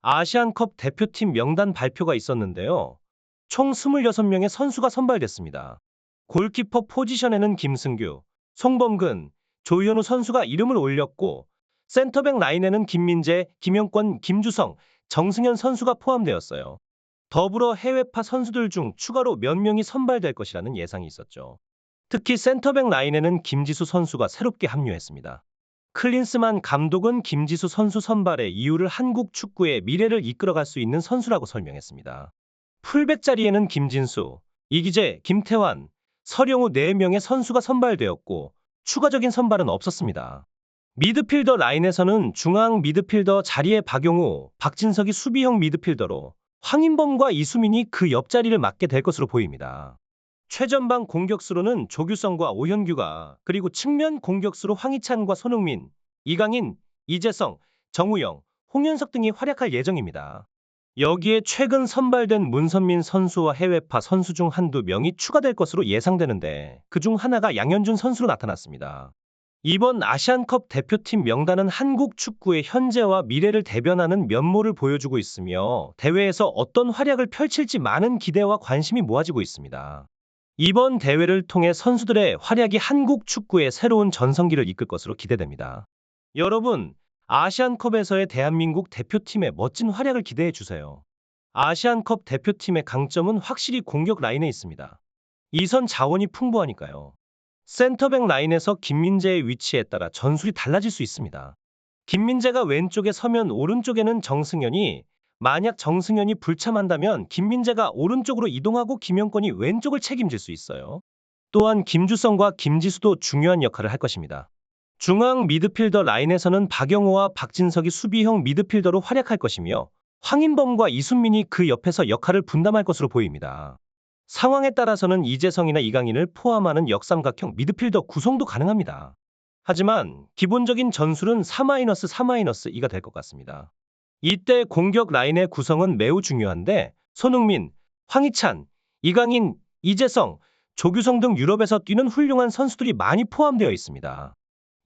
아시안컵 대표팀 명단 발표가 있었는데요. 총 26명의 선수가 선발됐습니다. 골키퍼 포지션에는 김승규, 송범근, 조현우 선수가 이름을 올렸고 센터백 라인에는 김민재, 김영권, 김주성, 정승현 선수가 포함되었어요. 더불어 해외파 선수들 중 추가로 몇 명이 선발될 것이라는 예상이 있었죠. 특히 센터백 라인에는 김지수 선수가 새롭게 합류했습니다. 클린스만 감독은 김지수 선수 선발의 이유를 한국 축구의 미래를 이끌어갈 수 있는 선수라고 설명했습니다. 풀백 자리에는 김진수, 이기재, 김태환, 서령우 4명의 선수가 선발되었고 추가적인 선발은 없었습니다. 미드필더 라인에서는 중앙 미드필더 자리에 박용우, 박진석이 수비형 미드필더로 황인범과 이수민이 그 옆자리를 맡게 될 것으로 보입니다. 최전방 공격수로는 조규성과 오현규가, 그리고 측면 공격수로 황희찬과 손흥민, 이강인, 이재성, 정우영, 홍현석 등이 활약할 예정입니다. 여기에 최근 선발된 문선민 선수와 해외파 선수 중 한두 명이 추가될 것으로 예상되는데 그중 하나가 양현준 선수로 나타났습니다. 이번 아시안컵 대표팀 명단은 한국 축구의 현재와 미래를 대변하는 면모를 보여주고 있으며 대회에서 어떤 활약을 펼칠지 많은 기대와 관심이 모아지고 있습니다. 이번 대회를 통해 선수들의 활약이 한국 축구의 새로운 전성기를 이끌 것으로 기대됩니다. 여러분, 아시안컵에서의 대한민국 대표팀의 멋진 활약을 기대해 주세요. 아시안컵 대표팀의 강점은 확실히 공격 라인에 있습니다. 이선 자원이 풍부하니까요. 센터백 라인에서 김민재의 위치에 따라 전술이 달라질 수 있습니다. 김민재가 왼쪽에 서면 오른쪽에는 정승현이, 만약 정승현이 불참한다면 김민재가 오른쪽으로 이동하고 김영권이 왼쪽을 책임질 수 있어요. 또한 김주성과 김지수도 중요한 역할을 할 것입니다. 중앙 미드필더 라인에서는 박영호와 박진석이 수비형 미드필더로 활약할 것이며 황인범과 이순민이 그 옆에서 역할을 분담할 것으로 보입니다. 상황에 따라서는 이재성이나 이강인을 포함하는 역삼각형 미드필더 구성도 가능합니다. 하지만 기본적인 전술은 4-4-2가 될 것 같습니다. 이때 공격 라인의 구성은 매우 중요한데 손흥민, 황희찬, 이강인, 이재성, 조규성 등 유럽에서 뛰는 훌륭한 선수들이 많이 포함되어 있습니다.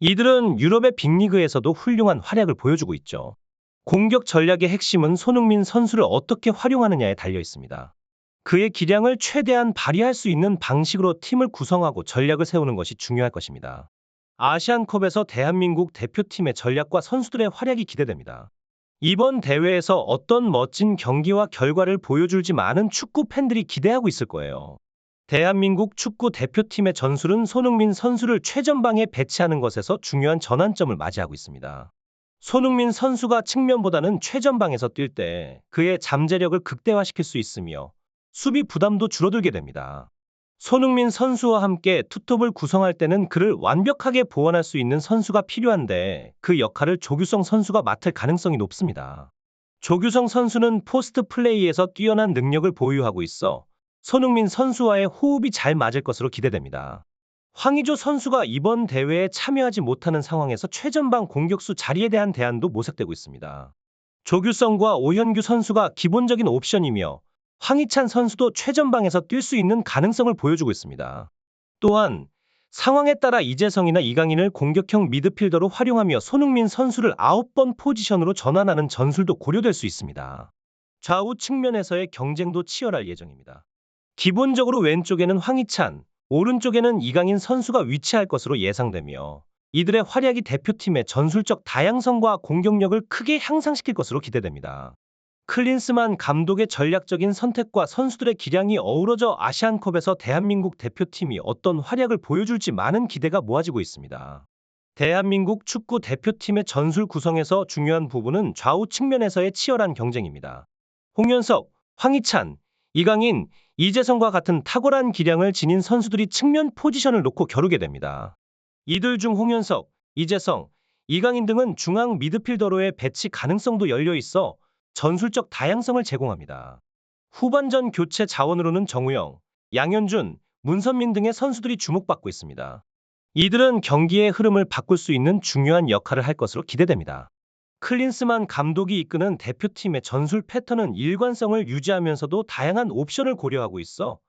이들은 유럽의 빅리그에서도 훌륭한 활약을 보여주고 있죠. 공격 전략의 핵심은 손흥민 선수를 어떻게 활용하느냐에 달려 있습니다. 그의 기량을 최대한 발휘할 수 있는 방식으로 팀을 구성하고 전략을 세우는 것이 중요할 것입니다. 아시안컵에서 대한민국 대표팀의 전략과 선수들의 활약이 기대됩니다. 이번 대회에서 어떤 멋진 경기와 결과를 보여줄지 많은 축구 팬들이 기대하고 있을 거예요. 대한민국 축구 대표팀의 전술은 손흥민 선수를 최전방에 배치하는 것에서 중요한 전환점을 맞이하고 있습니다. 손흥민 선수가 측면보다는 최전방에서 뛸 때 그의 잠재력을 극대화시킬 수 있으며 수비 부담도 줄어들게 됩니다. 손흥민 선수와 함께 투톱을 구성할 때는 그를 완벽하게 보완할 수 있는 선수가 필요한데 그 역할을 조규성 선수가 맡을 가능성이 높습니다. 조규성 선수는 포스트 플레이에서 뛰어난 능력을 보유하고 있어 손흥민 선수와의 호흡이 잘 맞을 것으로 기대됩니다. 황의조 선수가 이번 대회에 참여하지 못하는 상황에서 최전방 공격수 자리에 대한 대안도 모색되고 있습니다. 조규성과 오현규 선수가 기본적인 옵션이며 황희찬 선수도 최전방에서 뛸 수 있는 가능성을 보여주고 있습니다. 또한 상황에 따라 이재성이나 이강인을 공격형 미드필더로 활용하며 손흥민 선수를 9번 포지션으로 전환하는 전술도 고려될 수 있습니다. 좌우 측면에서의 경쟁도 치열할 예정입니다. 기본적으로 왼쪽에는 황희찬, 오른쪽에는 이강인 선수가 위치할 것으로 예상되며 이들의 활약이 대표팀의 전술적 다양성과 공격력을 크게 향상시킬 것으로 기대됩니다. 클린스만 감독의 전략적인 선택과 선수들의 기량이 어우러져 아시안컵에서 대한민국 대표팀이 어떤 활약을 보여줄지 많은 기대가 모아지고 있습니다. 대한민국 축구 대표팀의 전술 구성에서 중요한 부분은 좌우 측면에서의 치열한 경쟁입니다. 홍현석, 황희찬, 이강인, 이재성과 같은 탁월한 기량을 지닌 선수들이 측면 포지션을 놓고 겨루게 됩니다. 이들 중 홍현석, 이재성, 이강인 등은 중앙 미드필더로의 배치 가능성도 열려 있어 전술적 다양성을 제공합니다. 후반전 교체 자원으로는 정우영, 양현준, 문선민 등의 선수들이 주목받고 있습니다. 이들은 경기의 흐름을 바꿀 수 있는 중요한 역할을 할 것으로 기대됩니다. 클린스만 감독이 이끄는 대표팀의 전술 패턴은 일관성을 유지하면서도 다양한 옵션을 고려하고 있어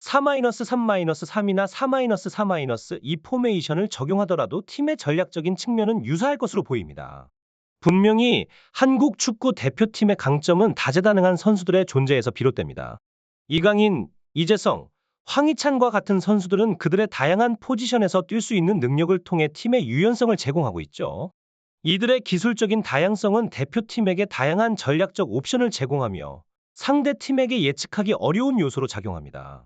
4-3-3이나 4-4-2 포메이션을 적용하더라도 팀의 전략적인 측면은 유사할 것으로 보입니다. 분명히 한국 축구 대표팀의 강점은 다재다능한 선수들의 존재에서 비롯됩니다. 이강인, 이재성, 황희찬과 같은 선수들은 그들의 다양한 포지션에서 뛸 수 있는 능력을 통해 팀의 유연성을 제공하고 있죠. 이들의 기술적인 다양성은 대표팀에게 다양한 전략적 옵션을 제공하며 상대 팀에게 예측하기 어려운 요소로 작용합니다.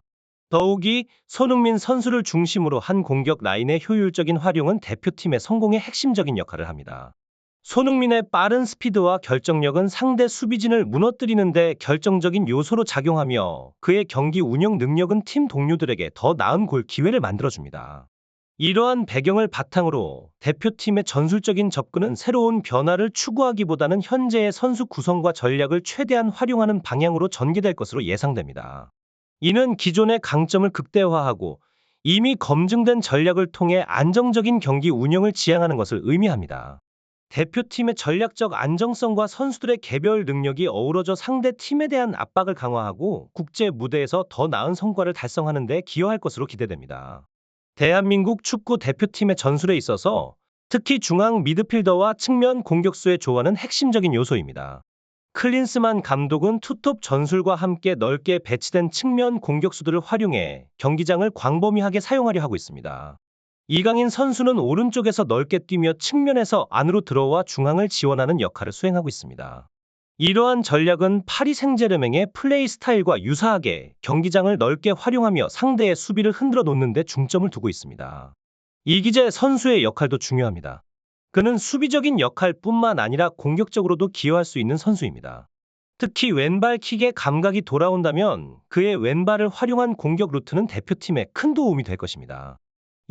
더욱이 손흥민 선수를 중심으로 한 공격 라인의 효율적인 활용은 대표팀의 성공에 핵심적인 역할을 합니다. 손흥민의 빠른 스피드와 결정력은 상대 수비진을 무너뜨리는 데 결정적인 요소로 작용하며 그의 경기 운영 능력은 팀 동료들에게 더 나은 골 기회를 만들어줍니다. 이러한 배경을 바탕으로 대표팀의 전술적인 접근은 새로운 변화를 추구하기보다는 현재의 선수 구성과 전략을 최대한 활용하는 방향으로 전개될 것으로 예상됩니다. 이는 기존의 강점을 극대화하고 이미 검증된 전략을 통해 안정적인 경기 운영을 지향하는 것을 의미합니다. 대표팀의 전략적 안정성과 선수들의 개별 능력이 어우러져 상대 팀에 대한 압박을 강화하고 국제 무대에서 더 나은 성과를 달성하는 데 기여할 것으로 기대됩니다. 대한민국 축구 대표팀의 전술에 있어서 특히 중앙 미드필더와 측면 공격수의 조화는 핵심적인 요소입니다. 클린스만 감독은 투톱 전술과 함께 넓게 배치된 측면 공격수들을 활용해 경기장을 광범위하게 사용하려 하고 있습니다. 이강인 선수는 오른쪽에서 넓게 뛰며 측면에서 안으로 들어와 중앙을 지원하는 역할을 수행하고 있습니다. 이러한 전략은 파리 생제르맹의 플레이 스타일과 유사하게 경기장을 넓게 활용하며 상대의 수비를 흔들어 놓는 데 중점을 두고 있습니다. 이기재 선수의 역할도 중요합니다. 그는 수비적인 역할뿐만 아니라 공격적으로도 기여할 수 있는 선수입니다. 특히 왼발 킥의 감각이 돌아온다면 그의 왼발을 활용한 공격 루트는 대표팀에 큰 도움이 될 것입니다.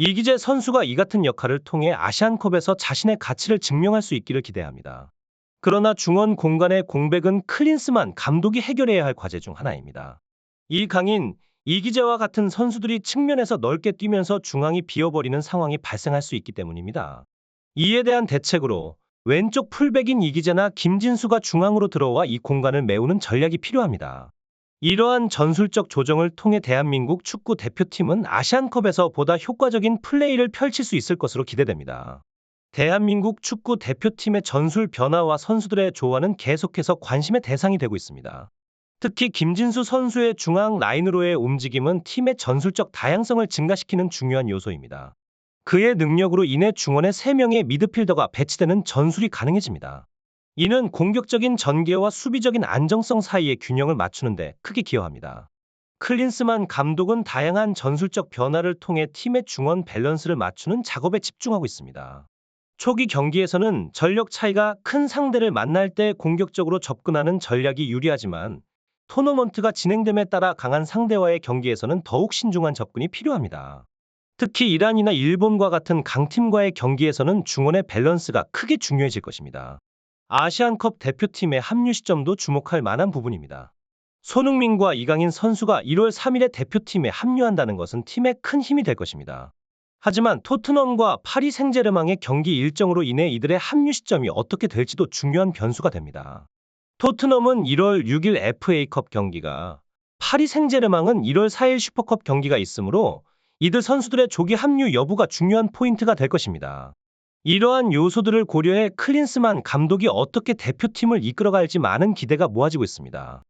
이기재 선수가 이 같은 역할을 통해 아시안컵에서 자신의 가치를 증명할 수 있기를 기대합니다. 그러나 중원 공간의 공백은 클린스만 감독이 해결해야 할 과제 중 하나입니다. 이강인, 이기재와 같은 선수들이 측면에서 넓게 뛰면서 중앙이 비어버리는 상황이 발생할 수 있기 때문입니다. 이에 대한 대책으로 왼쪽 풀백인 이기재나 김진수가 중앙으로 들어와 이 공간을 메우는 전략이 필요합니다. 이러한 전술적 조정을 통해 대한민국 축구 대표팀은 아시안컵에서 보다 효과적인 플레이를 펼칠 수 있을 것으로 기대됩니다. 대한민국 축구 대표팀의 전술 변화와 선수들의 조화는 계속해서 관심의 대상이 되고 있습니다. 특히 김진수 선수의 중앙 라인으로의 움직임은 팀의 전술적 다양성을 증가시키는 중요한 요소입니다. 그의 능력으로 인해 중원에 3명의 미드필더가 배치되는 전술이 가능해집니다. 이는 공격적인 전개와 수비적인 안정성 사이의 균형을 맞추는 데 크게 기여합니다. 클린스만 감독은 다양한 전술적 변화를 통해 팀의 중원 밸런스를 맞추는 작업에 집중하고 있습니다. 초기 경기에서는 전력 차이가 큰 상대를 만날 때 공격적으로 접근하는 전략이 유리하지만 토너먼트가 진행됨에 따라 강한 상대와의 경기에서는 더욱 신중한 접근이 필요합니다. 특히 이란이나 일본과 같은 강팀과의 경기에서는 중원의 밸런스가 크게 중요해질 것입니다. 아시안컵 대표팀의 합류 시점도 주목할 만한 부분입니다. 손흥민과 이강인 선수가 1월 3일에 대표팀에 합류한다는 것은 팀에 큰 힘이 될 것입니다. 하지만 토트넘과 파리 생제르맹의 경기 일정으로 인해 이들의 합류 시점이 어떻게 될지도 중요한 변수가 됩니다. 토트넘은 1월 6일 FA컵 경기가, 파리 생제르맹은 1월 4일 슈퍼컵 경기가 있으므로 이들 선수들의 조기 합류 여부가 중요한 포인트가 될 것입니다. 이러한 요소들을 고려해 클린스만 감독이 어떻게 대표팀을 이끌어갈지 많은 기대가 모아지고 있습니다.